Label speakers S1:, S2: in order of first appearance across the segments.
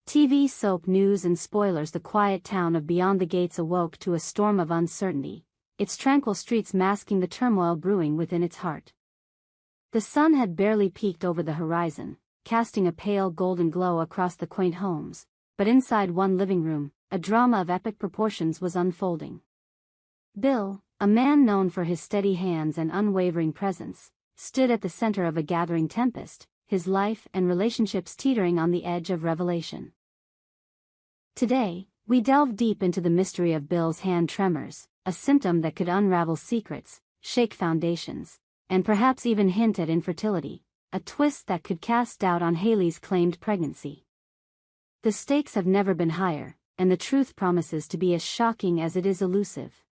S1: TV soap news and spoilers. The quiet town of Beyond the Gates awoke to a storm of uncertainty, its tranquil streets masking the turmoil brewing within its heart. The sun had barely peeked over the horizon, casting a pale golden glow across the quaint homes, but inside one living room, a drama of epic proportions was unfolding. Bill, a man known for his steady hands and unwavering presence, stood at the center of a gathering tempest, his life and relationships teetering on the edge of revelation. Today, we delve deep into the mystery of Bill's hand tremors, a symptom that could unravel secrets, shake foundations, and perhaps even hint at infertility, a twist that could cast doubt on Haley's claimed pregnancy. The stakes have never been higher, and the truth promises to be as shocking as it is elusive.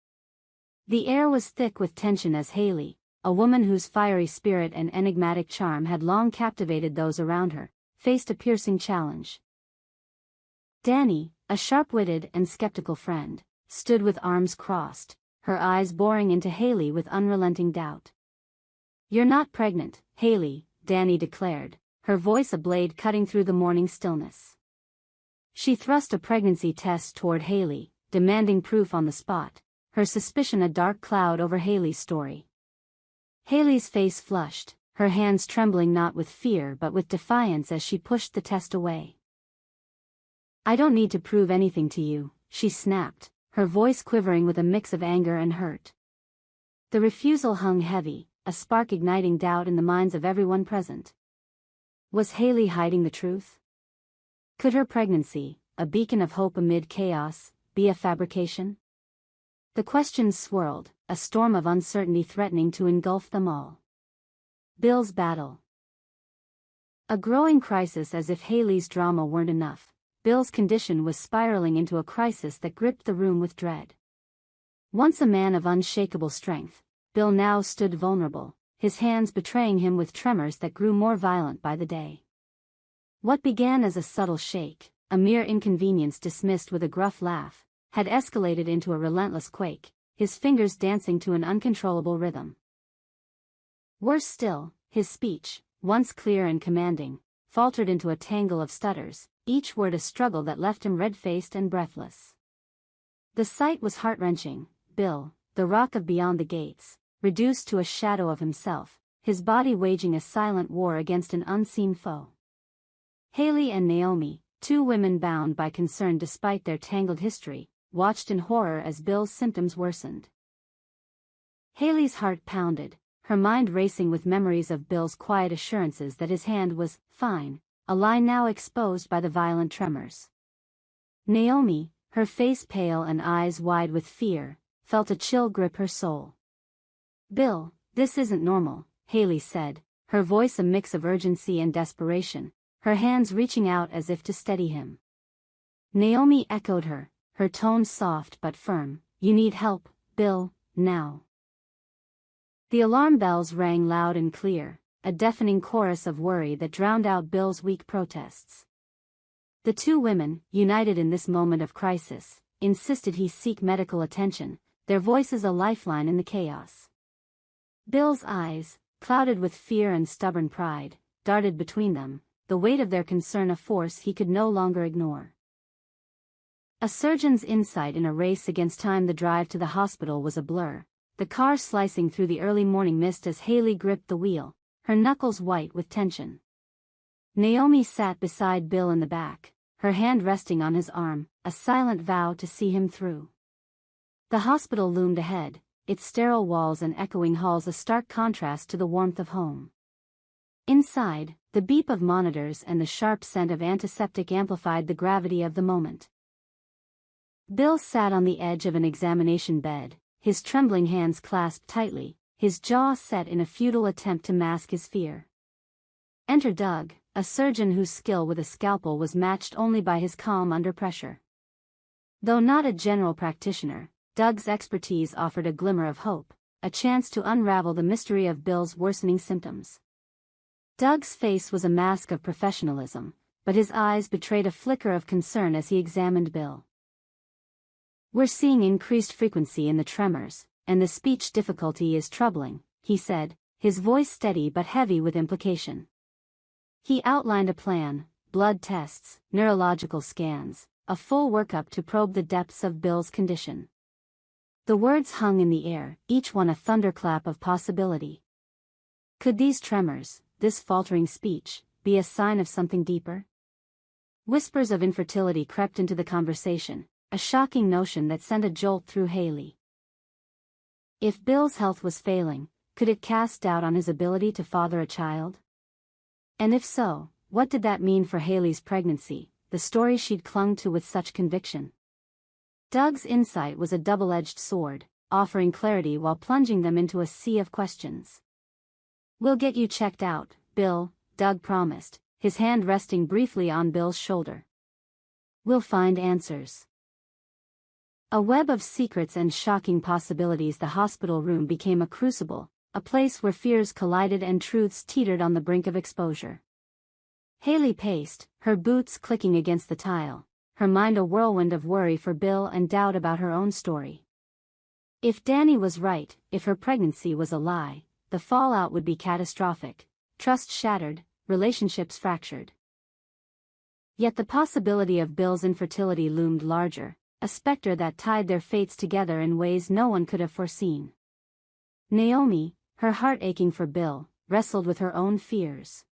S1: The air was thick with tension as Haley, a woman whose fiery spirit and enigmatic charm had long captivated those around her, faced a piercing challenge. Dany, a sharp-witted and skeptical friend, stood with arms crossed, her eyes boring into Haley with unrelenting doubt. "You're not pregnant, Haley," Dany declared, her voice a blade cutting through the morning stillness. She thrust a pregnancy test toward Haley, demanding proof on the spot, her suspicion a dark cloud over Haley's story. Haley's face flushed, her hands trembling not with fear but with defiance as she pushed the test away. "I don't need to prove anything to you," she snapped, her voice quivering with a mix of anger and hurt. The refusal hung heavy, a spark igniting doubt in the minds of everyone present. Was Haley hiding the truth? Could her pregnancy, a beacon of hope amid chaos, be a fabrication? The questions swirled, a storm of uncertainty threatening to engulf them all. Bill's battle. A growing crisis. As if Haley's drama weren't enough, Bill's condition was spiraling into a crisis that gripped the room with dread. Once a man of unshakable strength, Bill now stood vulnerable, his hands betraying him with tremors that grew more violent by the day. What began as a subtle shake, a mere inconvenience dismissed with a gruff laugh, had escalated into a relentless quake, his fingers dancing to an uncontrollable rhythm. Worse still, his speech, once clear and commanding, faltered into a tangle of stutters, each word a struggle that left him red-faced and breathless. The sight was heart-wrenching. Bill, the rock of Beyond the Gates, reduced to a shadow of himself, his body waging a silent war against an unseen foe. Haley and Naomi, two women bound by concern despite their tangled history, watched in horror as Bill's symptoms worsened. Haley's heart pounded, her mind racing with memories of Bill's quiet assurances that his hand was fine, a lie now exposed by the violent tremors. Naomi, her face pale and eyes wide with fear, felt a chill grip her soul. "Bill, this isn't normal," Haley said, her voice a mix of urgency and desperation, her hands reaching out as if to steady him. Naomi echoed her tone soft but firm, "You need help, Bill, now." The alarm bells rang loud and clear, a deafening chorus of worry that drowned out Bill's weak protests. The two women, united in this moment of crisis, insisted he seek medical attention, their voices a lifeline in the chaos. Bill's eyes, clouded with fear and stubborn pride, darted between them, the weight of their concern a force he could no longer ignore. A surgeon's insight in a race against time. The drive to the hospital was a blur, the car slicing through the early morning mist as Haley gripped the wheel, her knuckles white with tension. Naomi sat beside Bill in the back, her hand resting on his arm, a silent vow to see him through. The hospital loomed ahead, its sterile walls and echoing halls a stark contrast to the warmth of home. Inside, the beep of monitors and the sharp scent of antiseptic amplified the gravity of the moment. Bill sat on the edge of an examination bed, his trembling hands clasped tightly, his jaw set in a futile attempt to mask his fear. Enter Doug, a surgeon whose skill with a scalpel was matched only by his calm under pressure. Though not a general practitioner, Doug's expertise offered a glimmer of hope, a chance to unravel the mystery of Bill's worsening symptoms. Doug's face was a mask of professionalism, but his eyes betrayed a flicker of concern as he examined Bill. "We're seeing increased frequency in the tremors, and the speech difficulty is troubling," he said, his voice steady but heavy with implication. He outlined a plan, blood tests, neurological scans, a full workup to probe the depths of Bill's condition. The words hung in the air, each one a thunderclap of possibility. Could these tremors, this faltering speech, be a sign of something deeper? Whispers of infertility crept into the conversation, a shocking notion that sent a jolt through Haley. If Bill's health was failing, could it cast doubt on his ability to father a child? And if so, what did that mean for Haley's pregnancy, the story she'd clung to with such conviction? Doug's insight was a double-edged sword, offering clarity while plunging them into a sea of questions. "We'll get you checked out, Bill," Doug promised, his hand resting briefly on Bill's shoulder. "We'll find answers." A web of secrets and shocking possibilities. The hospital room became a crucible, a place where fears collided and truths teetered on the brink of exposure. Haley paced, her boots clicking against the tile, her mind a whirlwind of worry for Bill and doubt about her own story. If Dany was right, if her pregnancy was a lie, the fallout would be catastrophic: trust shattered, relationships fractured. Yet the possibility of Bill's infertility loomed larger, a specter that tied their fates together in ways no one could have foreseen. Naomi, her heart aching for Bill, wrestled with her own fears.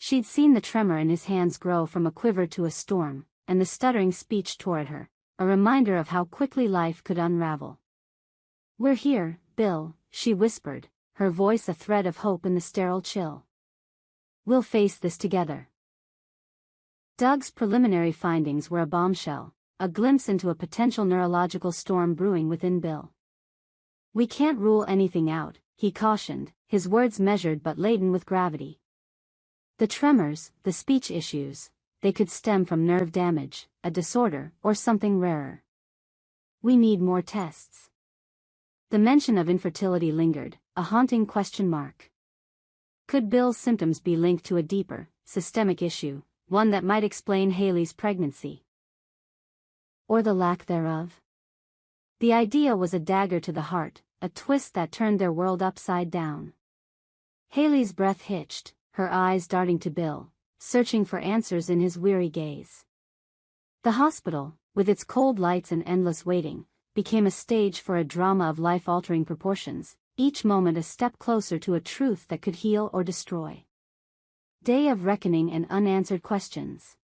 S1: She'd seen the tremor in his hands grow from a quiver to a storm, and the stuttering speech tore at her, a reminder of how quickly life could unravel. "We're here, Bill," she whispered, her voice a thread of hope in the sterile chill. "We'll face this together." Doug's preliminary findings were a bombshell, a glimpse into a potential neurological storm brewing within Bill. "We can't rule anything out," he cautioned, his words measured but laden with gravity. "The tremors, the speech issues, they could stem from nerve damage, a disorder, or something rarer. We need more tests." The mention of infertility lingered, a haunting question mark. Could Bill's symptoms be linked to a deeper, systemic issue, one that might explain Haley's pregnancy? Or the lack thereof? The idea was a dagger to the heart, a twist that turned their world upside down. Haley's breath hitched, her eyes darting to Bill, searching for answers in his weary gaze. The hospital, with its cold lights and endless waiting, became a stage for a drama of life-altering proportions, each moment a step closer to a truth that could heal or destroy. Day of reckoning and unanswered questions.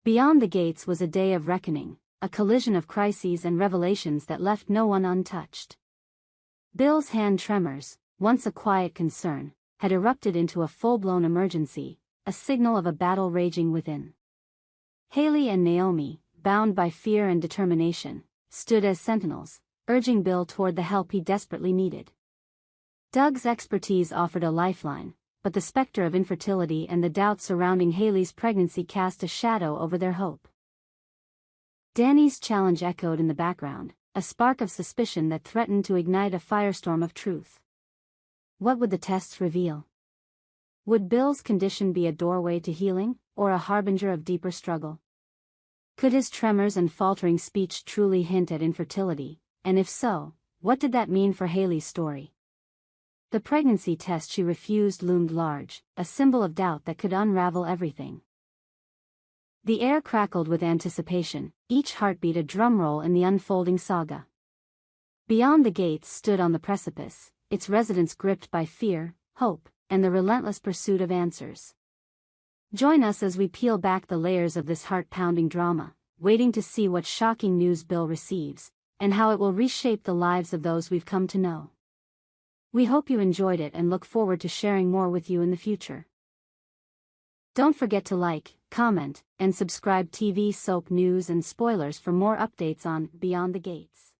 S1: Beyond the gates was a day of reckoning, a collision of crises and revelations that left no one untouched. Bill's hand tremors, once a quiet concern, had erupted into a full-blown emergency, a signal of a battle raging within. Haley and Naomi, bound by fear and determination, stood as sentinels, urging Bill toward the help he desperately needed. Doug's expertise offered a lifeline, but the specter of infertility and the doubt surrounding Haley's pregnancy cast a shadow over their hope. Dany's challenge echoed in the background, a spark of suspicion that threatened to ignite a firestorm of truth. What would the tests reveal? Would Bill's condition be a doorway to healing, or a harbinger of deeper struggle? Could his tremors and faltering speech truly hint at infertility, and if so, what did that mean for Haley's story? The pregnancy test she refused loomed large, a symbol of doubt that could unravel everything. The air crackled with anticipation, each heartbeat a drumroll in the unfolding saga. Beyond the gates stood on the precipice, its residents gripped by fear, hope, and the relentless pursuit of answers. Join us as we peel back the layers of this heart-pounding drama, waiting to see what shocking news Bill receives, and how it will reshape the lives of those we've come to know. We hope you enjoyed it and look forward to sharing more with you in the future. Don't forget to like, comment, and subscribe. TV soap news and spoilers for more updates on Beyond the Gates.